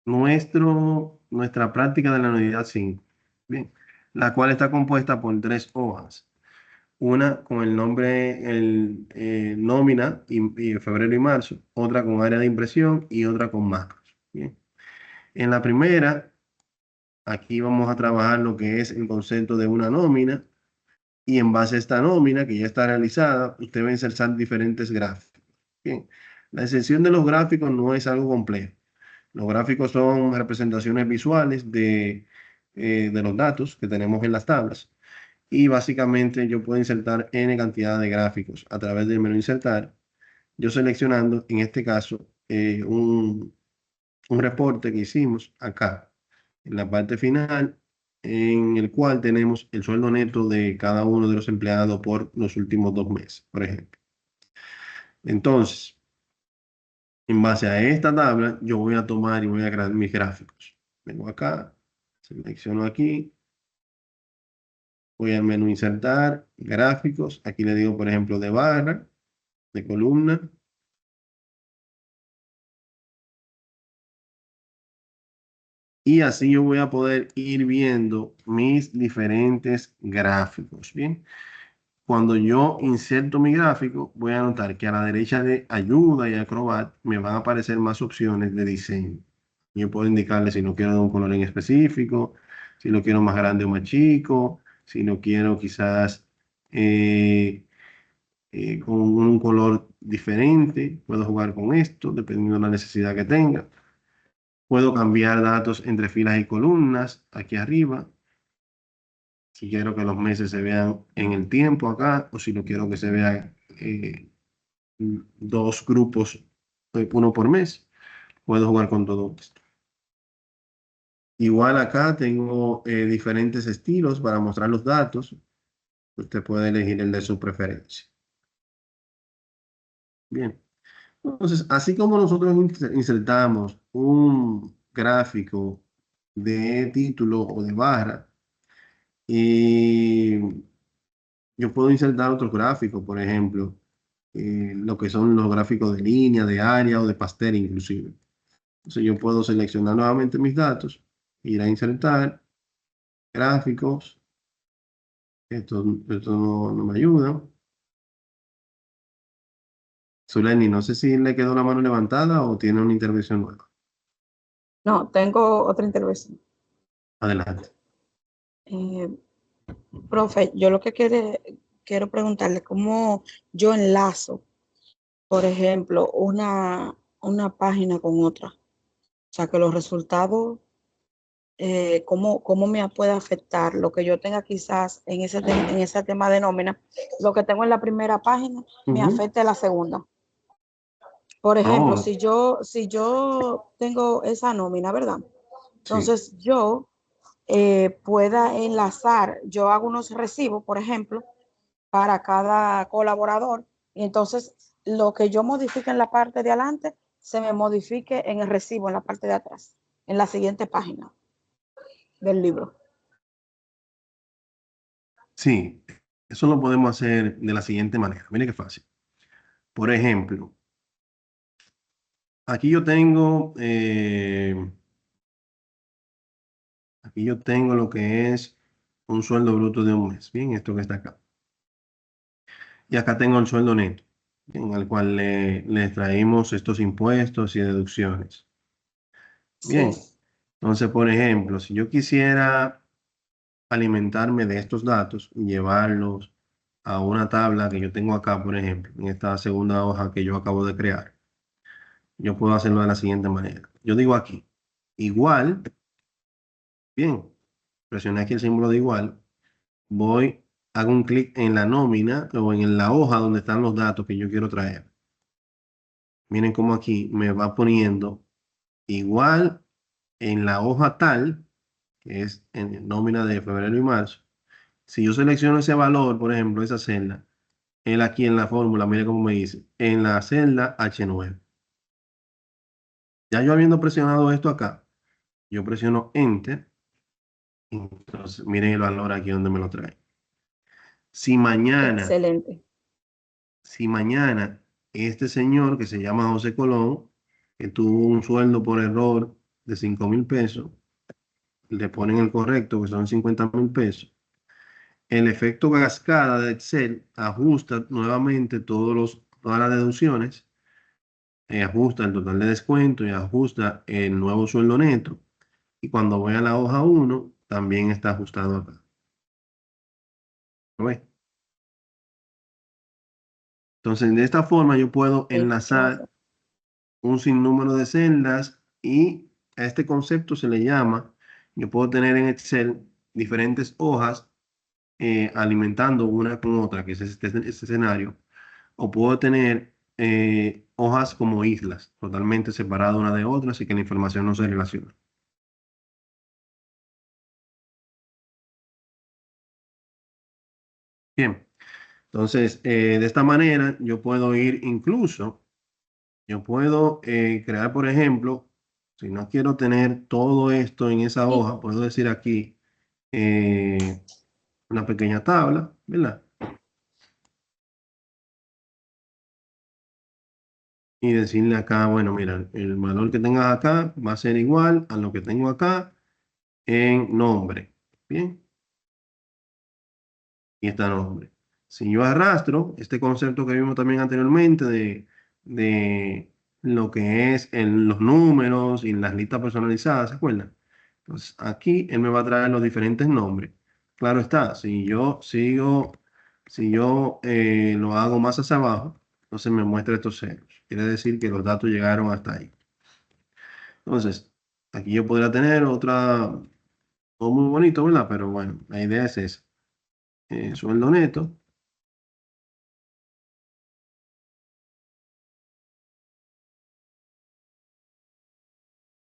nuestra práctica de la unidad 5, bien, la cual está compuesta por 3 hojas. Una con el nombre, nómina, y febrero y marzo, otra con área de impresión y otra con macros. Bien. En la primera, aquí vamos a trabajar lo que es el concepto de una nómina, y en base a esta nómina que ya está realizada, usted va a insertar diferentes gráficos. Bien. La inserción de los gráficos no es algo complejo. Los gráficos son representaciones visuales de los datos que tenemos en las tablas. Y básicamente yo puedo insertar N cantidad de gráficos a través del menú insertar. Yo seleccionando, en este caso, un reporte que hicimos acá, en la parte final, en el cual tenemos el sueldo neto de cada uno de los empleados por los últimos 2 meses, por ejemplo. Entonces, en base a esta tabla, yo voy a tomar y voy a crear mis gráficos. Vengo acá, selecciono aquí, voy al menú insertar, gráficos. Aquí le digo, por ejemplo, de barra, de columna. Y así yo voy a poder ir viendo mis diferentes gráficos. Bien. Cuando yo inserto mi gráfico, voy a notar que a la derecha de ayuda y Acrobat me van a aparecer más opciones de diseño. Yo puedo indicarle si no quiero de un color en específico, si lo quiero más grande o más chico, si no quiero quizás con un color diferente. Puedo jugar con esto dependiendo de la necesidad que tenga. Puedo cambiar datos entre filas y columnas aquí arriba. Si quiero que los meses se vean en el tiempo acá, o si no quiero que se vean 2 grupos, uno por mes, puedo jugar con todo esto. Igual acá tengo diferentes estilos para mostrar los datos. Usted puede elegir el de su preferencia. Bien. Entonces, así como nosotros insertamos un gráfico de título o de barra, y yo puedo insertar otros gráficos, por ejemplo, lo que son los gráficos de línea, de área o de pastel inclusive. Entonces yo puedo seleccionar nuevamente mis datos, ir a insertar, gráficos. Esto no me ayuda. Zuleni, no sé si le quedó la mano levantada o tiene una intervención nueva. No, tengo otra intervención. Adelante. Eh, Profe, yo lo que quiero preguntarle, ¿cómo yo enlazo, por ejemplo, una página con otra? O sea, que los resultados, ¿cómo me puede afectar lo que yo tenga quizás en ese tema de nómina? Lo que tengo en la primera página me afecta en la segunda. Por ejemplo, Oh, si yo tengo esa nómina, ¿verdad? sí. Entonces yo pueda enlazar, yo hago unos recibos, por ejemplo, para cada colaborador, y entonces lo que yo modifique en la parte de adelante se me modifique en el recibo en la parte de atrás, en la siguiente página del libro. Sí, eso lo podemos hacer de la siguiente manera. Mire qué fácil. Por ejemplo, aquí yo tengo, aquí yo tengo lo que es un sueldo bruto de un mes. Bien, esto que está acá. Y acá tengo el sueldo neto, en el cual le extraímos estos impuestos y deducciones. Sí, Bien, entonces, por ejemplo, si yo quisiera alimentarme de estos datos y llevarlos a una tabla que yo tengo acá, por ejemplo, en esta segunda hoja que yo acabo de crear, yo puedo hacerlo de la siguiente manera. Yo digo aquí, igual, bien, presioné aquí el símbolo de igual, voy, hago un clic en la nómina o en la hoja donde están los datos que yo quiero traer. Miren cómo aquí me va poniendo igual en la hoja tal, que es en nómina de febrero y marzo. Si yo selecciono ese valor, por ejemplo, esa celda, él aquí en la fórmula, mire cómo me dice, en la celda H9. Ya yo habiendo presionado esto acá, yo presiono Enter. Entonces, miren el valor aquí donde me lo trae. Si mañana, excelente. si mañana este señor que se llama José Colón, que tuvo un sueldo por error de 5.000 pesos, le ponen el correcto, que son 50.000 pesos. El efecto cascada de Excel ajusta nuevamente todas las deducciones, ajusta el total de descuento y ajusta el nuevo sueldo neto. Y cuando voy a la hoja 1, también está ajustado acá. ¿Lo ves? Entonces, de esta forma yo puedo enlazar un sinnúmero de celdas y a este concepto se le llama, yo puedo tener en Excel diferentes hojas alimentando una con otra, que es este escenario, o puedo tener hojas como islas, totalmente separadas una de otra, así que la información no se relaciona. Bien, entonces de esta manera yo puedo ir incluso, yo puedo crear, por ejemplo, si no quiero tener todo esto en esa hoja, puedo decir aquí eh, una pequeña tabla, ¿verdad? Y decirle acá, bueno, mira, el valor que tengas acá va a ser igual a lo que tengo acá en nombre. Bien, y está nombre. Si yo arrastro este concepto que vimos también anteriormente de lo que es los números y las listas personalizadas, ¿se acuerdan? Entonces aquí él me va a traer los diferentes nombres. Claro está, si yo lo hago más hacia abajo, entonces me muestra estos ceros. Quiere decir que los datos llegaron hasta ahí. Entonces, aquí yo podría tener otra, todo muy bonito, ¿verdad? Pero bueno, la idea es esa. Sueldo neto.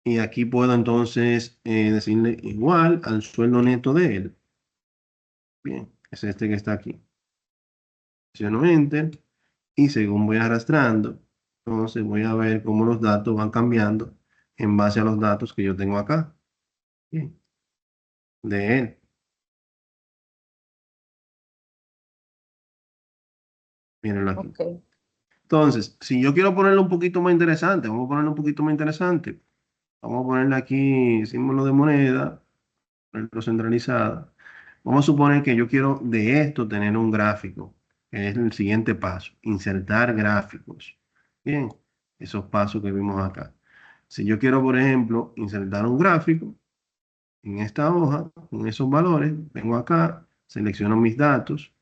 Y aquí puedo entonces decirle igual al sueldo neto de él. Bien, es este que está aquí. Presiono Enter y según voy arrastrando, entonces voy a ver cómo los datos van cambiando en base a los datos que yo tengo acá. Bien, de él. Mírenlo aquí. Ok. Entonces, si yo quiero ponerlo un poquito más interesante, vamos a ponerlo un poquito más interesante. Vamos a ponerle aquí símbolo de moneda, ponerlo centralizado. Vamos a suponer que yo quiero de esto tener un gráfico, que es el siguiente paso, insertar gráficos. Bien, esos pasos que vimos acá. Si yo quiero, por ejemplo, insertar un gráfico en esta hoja, con esos valores, vengo acá, selecciono mis datos,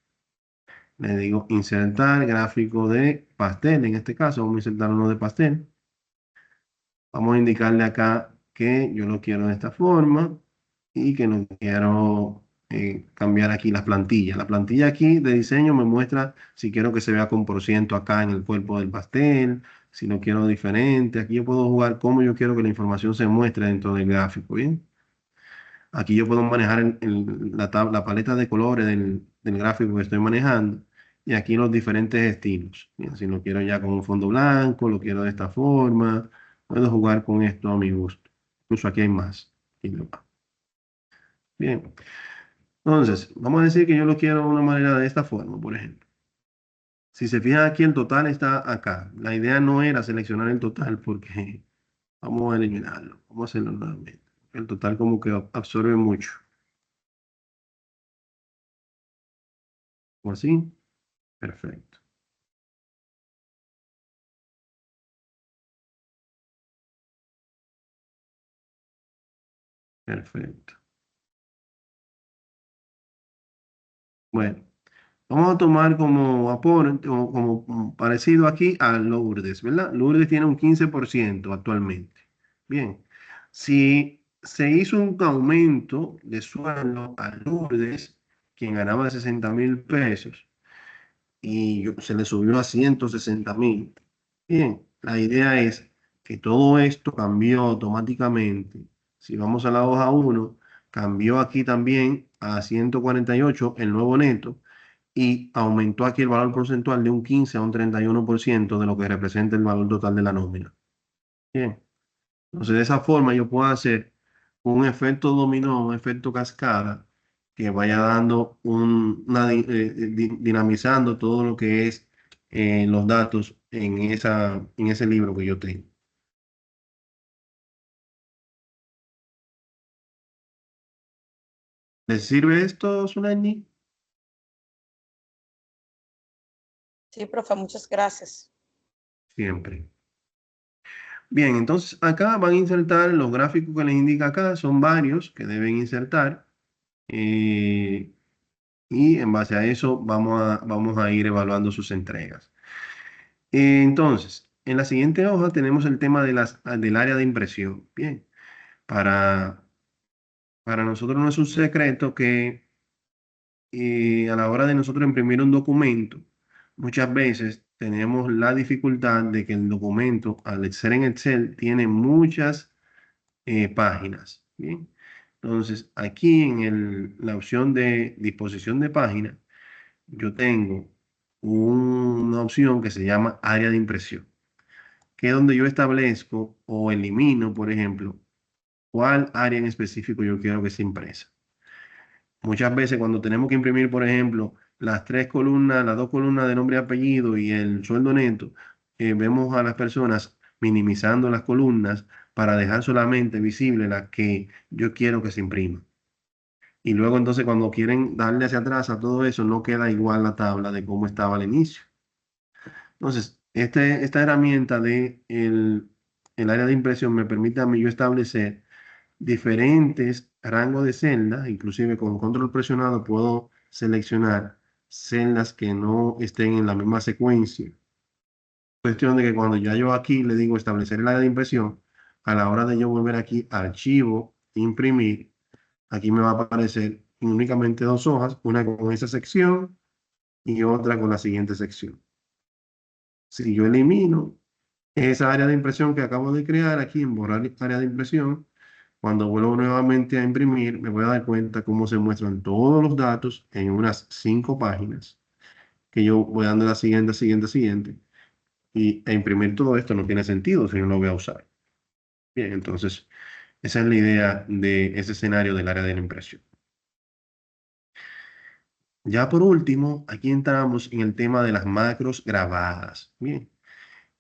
le digo insertar gráfico de pastel, en este caso vamos a insertar uno de pastel. Vamos a indicarle acá que yo lo quiero de esta forma y que no quiero cambiar aquí las plantillas. La plantilla aquí de diseño me muestra si quiero que se vea con por ciento acá en el cuerpo del pastel, si lo quiero diferente. Aquí yo puedo jugar cómo yo quiero que la información se muestre dentro del gráfico, ¿bien? Aquí yo puedo manejar la paleta de colores del gráfico que estoy manejando y aquí los diferentes estilos. Bien, si lo quiero ya con un fondo blanco, lo quiero de esta forma, puedo jugar con esto a mi gusto. Incluso aquí hay más. Bien, entonces vamos a decir que yo lo quiero de una manera de esta forma, por ejemplo. Si se fijan aquí, el total está acá. La idea no era seleccionar el total porque vamos a eliminarlo. Vamos a hacerlo nuevamente. El total como que absorbe mucho. ¿Como así? Perfecto. Perfecto. Bueno, vamos a tomar como aporte o como parecido aquí a Lourdes, ¿verdad? Lourdes tiene un 15% actualmente. Bien, si se hizo un aumento de sueldo a Lourdes, quien ganaba 60.000 pesos, y se le subió a 160.000. Bien, la idea es que todo esto cambió automáticamente. Si vamos a la hoja 1, cambió aquí también a 148 el nuevo neto y aumentó aquí el valor porcentual de un 15 a un 31% de lo que representa el valor total de la nómina. Bien, entonces de esa forma yo puedo hacer un efecto dominó, un efecto cascada que vaya dando dinamizando todo lo que es los datos en ese libro que yo tengo. ¿Les sirve esto, Zulani? Sí, profe, muchas gracias. Siempre. Bien, entonces acá van a insertar los gráficos que les indica acá, son varios que deben insertar. Y en base a eso vamos a ir evaluando sus entregas. Entonces, en la siguiente hoja tenemos el tema del área de impresión. Bien, para, para nosotros no es un secreto que a la hora de nosotros imprimir un documento, muchas veces tenemos la dificultad de que el documento, al ser en Excel, tiene muchas páginas. Bien, entonces aquí en la opción de disposición de página, yo tengo una opción que se llama área de impresión, que es donde yo establezco o elimino, por ejemplo, cuál área en específico yo quiero que sea impresa. Muchas veces cuando tenemos que imprimir, por ejemplo, las tres columnas, las dos columnas de nombre y apellido y el sueldo neto, vemos a las personas minimizando las columnas para dejar solamente visible las que yo quiero que se imprima. Y luego entonces cuando quieren darle hacia atrás a todo eso, no queda igual la tabla de cómo estaba al inicio. Entonces, esta herramienta de el área de impresión me permite a mí yo establecer diferentes rangos de celdas, inclusive con control presionado puedo seleccionar celdas que no estén en la misma secuencia. Cuestión de que cuando ya yo aquí le digo establecer el área de impresión, a la hora de yo volver aquí archivo, imprimir, aquí me va a aparecer únicamente dos hojas, una con esa sección y otra con la siguiente sección. Si yo elimino esa área de impresión que acabo de crear aquí en borrar área de impresión, cuando vuelvo nuevamente a imprimir, me voy a dar cuenta cómo se muestran todos los datos en unas 5 páginas, que yo voy dando la siguiente, siguiente, siguiente, e imprimir todo esto no tiene sentido si no lo voy a usar. Bien, entonces, esa es la idea de ese escenario del área de la impresión. Ya por último, aquí entramos en el tema de las macros grabadas. Bien,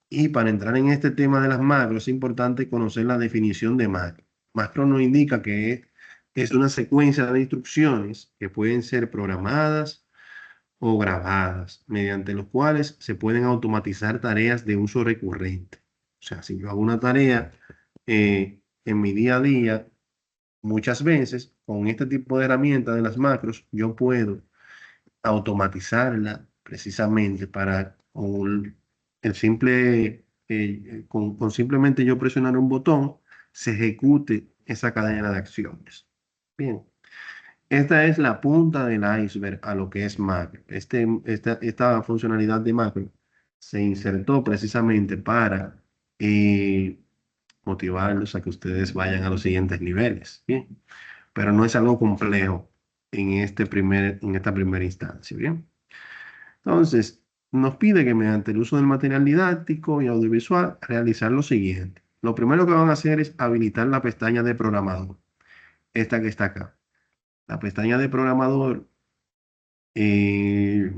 y para entrar en este tema de las macros es importante conocer la definición de macro. Macro nos indica que es una secuencia de instrucciones que pueden ser programadas o grabadas, mediante los cuales se pueden automatizar tareas de uso recurrente. O sea, si yo hago una tarea en mi día a día, muchas veces con este tipo de herramientas de las macros, yo puedo automatizarla precisamente para con el simple, con simplemente yo presionar un botón, se ejecute esa cadena de acciones. Bien, esta es la punta del iceberg a lo que es macro. Esta funcionalidad de macro se insertó precisamente para motivarlos a que ustedes vayan a los siguientes niveles. Bien, pero no es algo complejo en en esta primera instancia. Bien. Entonces, nos pide que mediante el uso del material didáctico y audiovisual realizar lo siguiente. Lo primero que van a hacer es habilitar la pestaña de programador, esta que está acá. La pestaña de programador eh,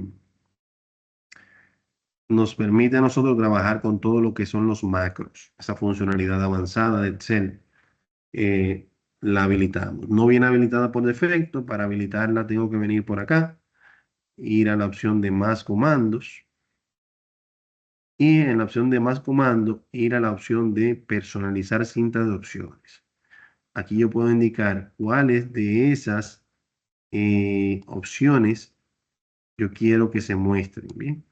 nos permite a nosotros trabajar con todo lo que son los macros, esa funcionalidad avanzada de Excel. La habilitamos. No viene habilitada por defecto, para habilitarla tengo que venir por acá, ir a la opción de más comandos. Y en la opción de más comando, ir a la opción de personalizar cinta de opciones. Aquí yo puedo indicar cuáles de esas opciones yo quiero que se muestren. Bien,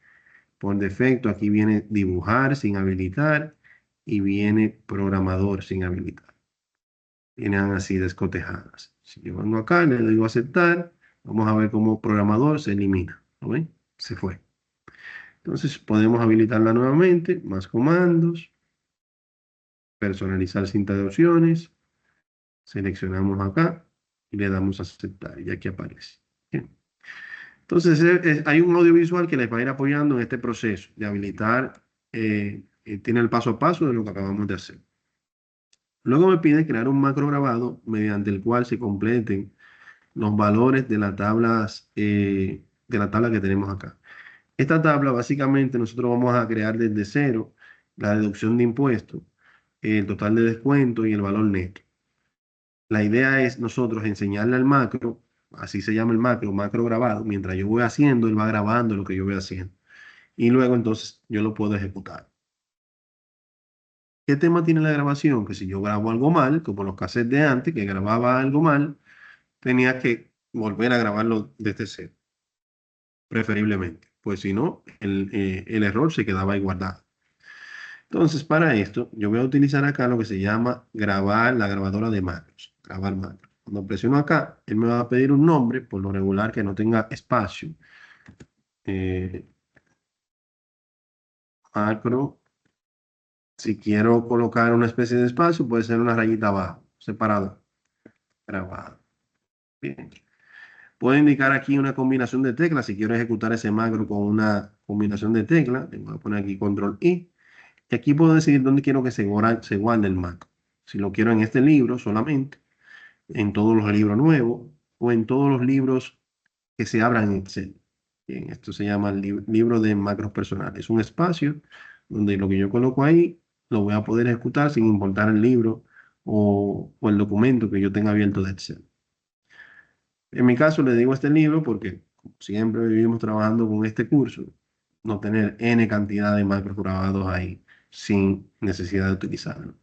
por defecto aquí viene dibujar sin habilitar y viene programador sin habilitar. Vienen así descotejadas. Si yo vengo acá, le digo aceptar, vamos a ver cómo programador se elimina. ¿Lo ven? Se fue. Entonces podemos habilitarla nuevamente, más comandos. Personalizar cinta de opciones, seleccionamos acá y le damos a aceptar y aquí aparece. Bien. Entonces hay un audiovisual que les va a ir apoyando en este proceso de habilitar, tiene el paso a paso de lo que acabamos de hacer. Luego me pide crear un macro grabado mediante el cual se completen los valores de de la tabla que tenemos acá. Esta tabla básicamente nosotros vamos a crear desde cero la deducción de impuestos, el total de descuento y el valor neto. La idea es nosotros enseñarle al macro así se llama el macro grabado. Mientras yo voy haciendo, él va grabando lo que yo voy haciendo. Y luego entonces yo lo puedo ejecutar. ¿Qué tema tiene la grabación? Que si yo grabo algo mal, como los cassettes de antes, que grababa algo mal, tenía que volver a grabarlo desde cero, preferiblemente. Pues si no, el error se quedaba ahí guardado. Entonces, para esto, yo voy a utilizar acá lo que se llama grabar la grabadora de macros. Grabar macros. Cuando presiono acá, él me va a pedir un nombre, por lo regular que no tenga espacio. Eh, macro. Si quiero colocar una especie de espacio, puede ser una rayita abajo, separado, grabado. Bien. Puedo indicar aquí una combinación de teclas. Si quiero ejecutar ese macro con una combinación de teclas, le voy a poner aquí control I. Y aquí puedo decidir dónde quiero que se guarde el macro. Si lo quiero en este libro solamente, en todos los libros nuevos o en todos los libros que se abran en Excel. Bien, esto se llama el libro de macros personales. Es un espacio donde lo que yo coloco ahí lo voy a poder ejecutar sin importar el libro o el documento que yo tenga abierto de Excel. En mi caso le digo este libro porque como siempre vivimos trabajando con este curso, no tener N cantidad de macros grabados ahí sin necesidad de utilizarlo.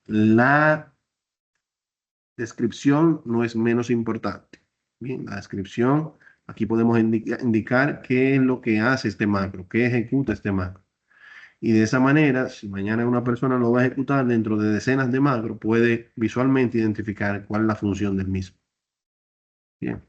La descripción no es menos importante. Bien, la descripción, aquí podemos indicar qué es lo que hace este macro, qué ejecuta este macro. Y de esa manera, si mañana una persona lo va a ejecutar dentro de decenas de macros, puede visualmente identificar cuál es la función del mismo. Bien.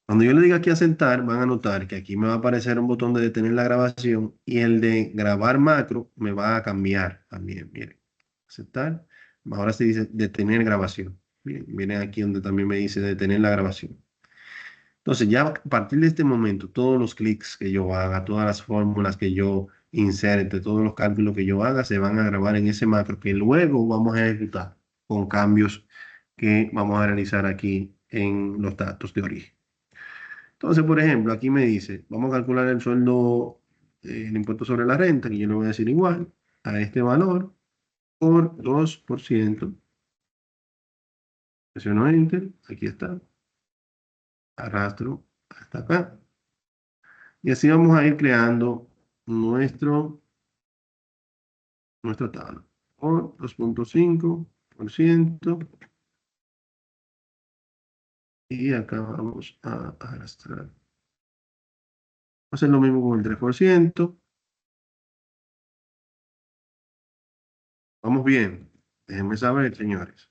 Cuando yo le diga aquí aceptar, van a notar que aquí me va a aparecer un botón de detener la grabación y el de grabar macro me va a cambiar también. Miren, aceptar. Ahora se dice detener grabación. Miren, miren aquí donde también me dice detener la grabación. Entonces ya a partir de este momento, todos los clics que yo haga, todas las fórmulas que yo inserte, todos los cálculos que yo haga, se van a grabar en ese macro que luego vamos a ejecutar con cambios que vamos a realizar aquí en los datos de origen. Entonces, por ejemplo, aquí me dice, vamos a calcular el sueldo, el impuesto sobre la renta, que yo le voy a decir igual a este valor por 2%. Presiono Enter, aquí está, arrastro hasta acá. Y así vamos a ir creando nuestra tabla. Por 2.5%. Y acá vamos a arrastrar. Vamos a hacer lo mismo con el 3%. Vamos bien. Déjenme saber, señores.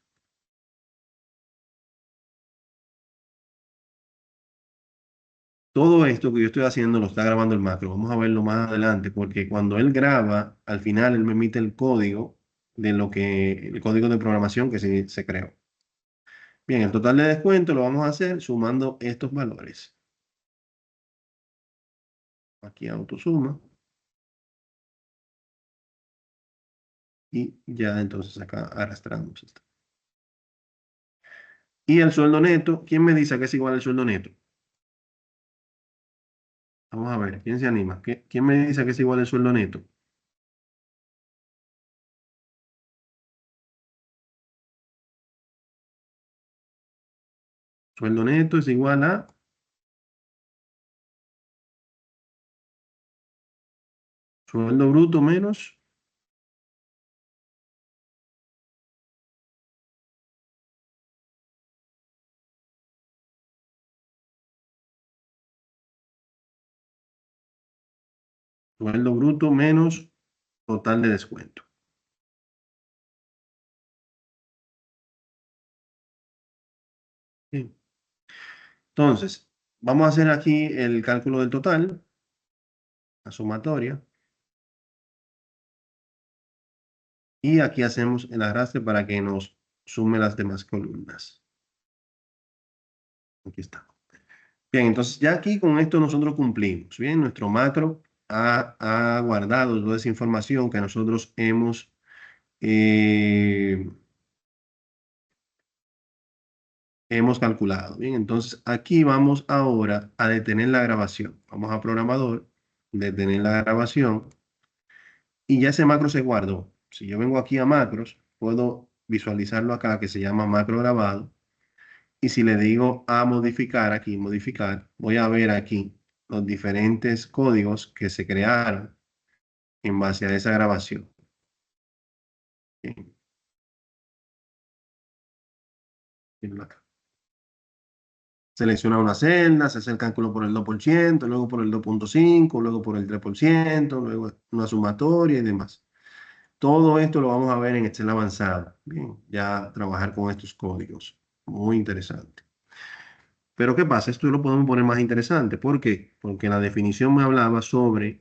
Todo esto que yo estoy haciendo lo está grabando el macro. Vamos a verlo más adelante, porque cuando él graba, al final él me emite el código el código de programación que se creó. Bien, el total de descuento lo vamos a hacer sumando estos valores. Aquí autosuma. Y ya entonces acá arrastramos esto. Y el sueldo neto, ¿quién me dice que es igual al sueldo neto? Vamos a ver, ¿quién se anima? ¿Quién me dice que es igual al sueldo neto? Sueldo neto es igual a sueldo bruto menos sueldo bruto menos total de descuento. Bien. Entonces, vamos a hacer aquí el cálculo del total, la sumatoria. Y aquí hacemos el arrastre para que nos sume las demás columnas. Aquí está. Bien, entonces ya aquí con esto nosotros cumplimos. Bien, nuestro macro ha guardado toda esa información que nosotros eh, hemos calculado. Bien, entonces aquí vamos ahora a detener la grabación. Vamos a programador detener la grabación y ya ese macro se guardó. Si yo vengo aquí a macros, puedo visualizarlo acá que se llama macro grabado. Y si le digo a modificar, aquí modificar, voy a ver aquí los diferentes códigos que se crearon en base a esa grabación. Bien. Mirenlo acá. Selecciona una celda, se hace el cálculo por el 2%, luego por el 2.5, luego por el 3%, luego una sumatoria y demás. Todo esto lo vamos a ver en Excel avanzado. Bien, ya trabajar con estos códigos. Muy interesante. Pero ¿qué pasa? Esto lo podemos poner más interesante. ¿Por qué? Porque la definición me hablaba sobre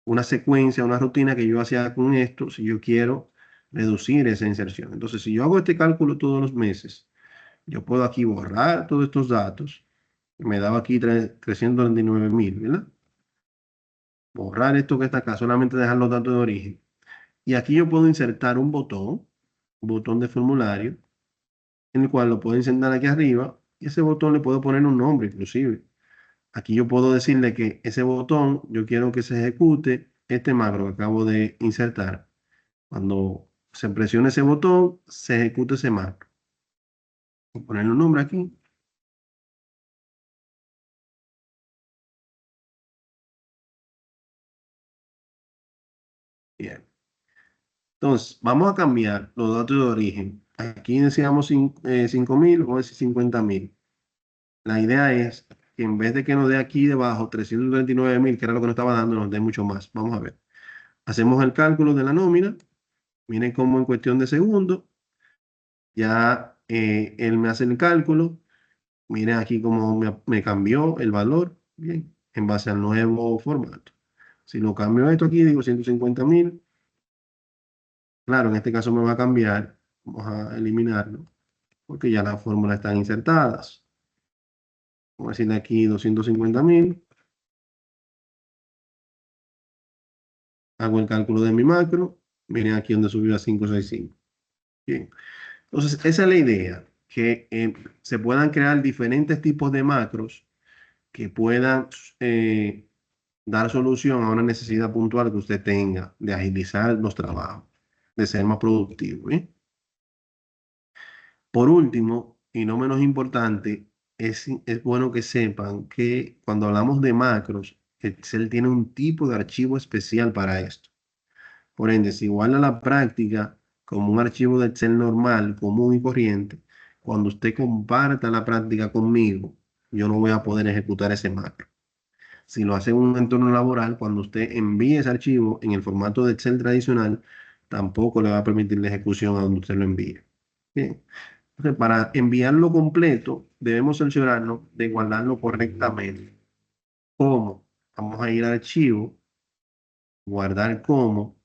una secuencia, una rutina que yo hacía con esto si yo quiero reducir esa inserción. Entonces, si yo hago este cálculo todos los meses, yo puedo aquí borrar todos estos datos. Me daba aquí 329.000, ¿verdad? Borrar esto que está acá, solamente dejar los datos de origen. Y aquí yo puedo insertar un botón de formulario, en el cual lo puedo insertar aquí arriba, y ese botón le puedo poner un nombre inclusive. Aquí yo puedo decirle que ese botón, yo quiero que se ejecute este macro que acabo de insertar. Cuando se presione ese botón, se ejecuta ese macro. Voy a ponerle un nombre aquí. Bien. Entonces, vamos a cambiar los datos de origen. Aquí decíamos 5.000, vamos a decir 50.000. La idea es que en vez de que nos dé aquí debajo 339.000, que era lo que nos estaba dando, nos dé mucho más. Vamos a ver. Hacemos el cálculo de la nómina. Miren cómo en cuestión de segundos ya él me hace el cálculo. Miren aquí cómo me cambió el valor. Bien, en base al nuevo formato. Si lo cambio esto aquí, digo 150.000. Claro, en este caso me va a cambiar. Vamos a eliminarlo porque ya las fórmulas están insertadas. Vamos a decirle aquí 250.000. Hago el cálculo de mi macro. Miren aquí donde subió a 565. Bien. Entonces, esa es la idea, que se puedan crear diferentes tipos de macros que puedan dar solución a una necesidad puntual que usted tenga de agilizar los trabajos, de ser más productivo. ¿Eh? Por último, y no menos importante, es bueno que sepan que cuando hablamos de macros, Excel tiene un tipo de archivo especial para esto. Por ende, si igual a la práctica como un archivo de Excel normal, común y corriente, cuando usted comparta la práctica conmigo, yo no voy a poder ejecutar ese macro. Si lo hace en un entorno laboral, cuando usted envíe ese archivo en el formato de Excel tradicional, tampoco le va a permitir la ejecución a donde usted lo envíe. Bien. Entonces, para enviarlo completo, debemos cerciorarnos de guardarlo correctamente. ¿Cómo? Vamos a ir al archivo, guardar como,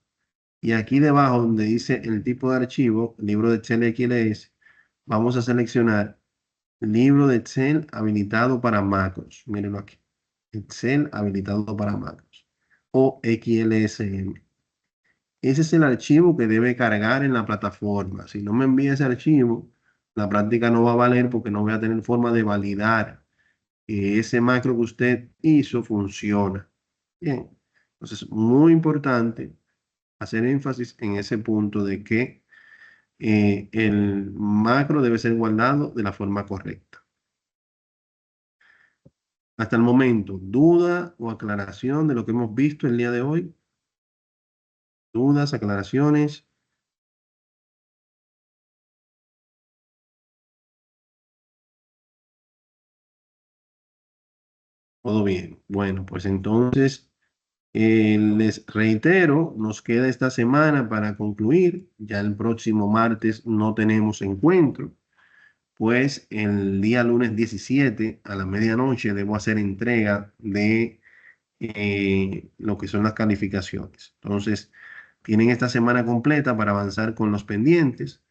y aquí debajo donde dice el tipo de archivo, libro de Excel XLS, vamos a seleccionar libro de Excel habilitado para macros. Mírenlo aquí. Excel habilitado para macros o XLSM. Ese es el archivo que debe cargar en la plataforma. Si no me envía ese archivo, la práctica no va a valer porque no voy a tener forma de validar que ese macro que usted hizo funciona. Bien, entonces muy importante hacer énfasis en ese punto de que el macro debe ser guardado de la forma correcta. Hasta el momento, ¿duda o aclaración de lo que hemos visto el día de hoy? ¿Dudas, aclaraciones? Todo bien. Bueno, pues entonces les reitero, nos queda esta semana para concluir. Ya el próximo martes no tenemos encuentro, pues el día lunes 17 a la medianoche debo hacer entrega de lo que son las calificaciones. Entonces, tienen esta semana completa para avanzar con los pendientes.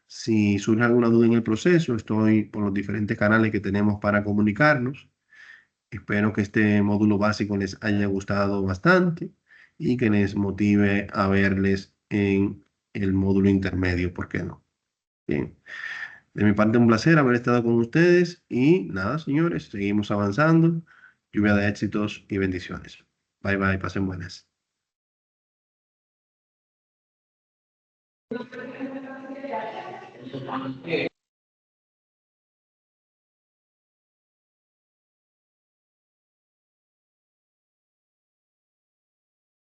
Si surge alguna duda en el proceso, estoy por los diferentes canales que tenemos para comunicarnos. Espero que este módulo básico les haya gustado bastante y que les motive a verles en el módulo intermedio, ¿por qué no? Bien, de mi parte un placer haber estado con ustedes y nada, señores, seguimos avanzando. lluvia de éxitos y bendiciones. Bye bye, pasen buenas.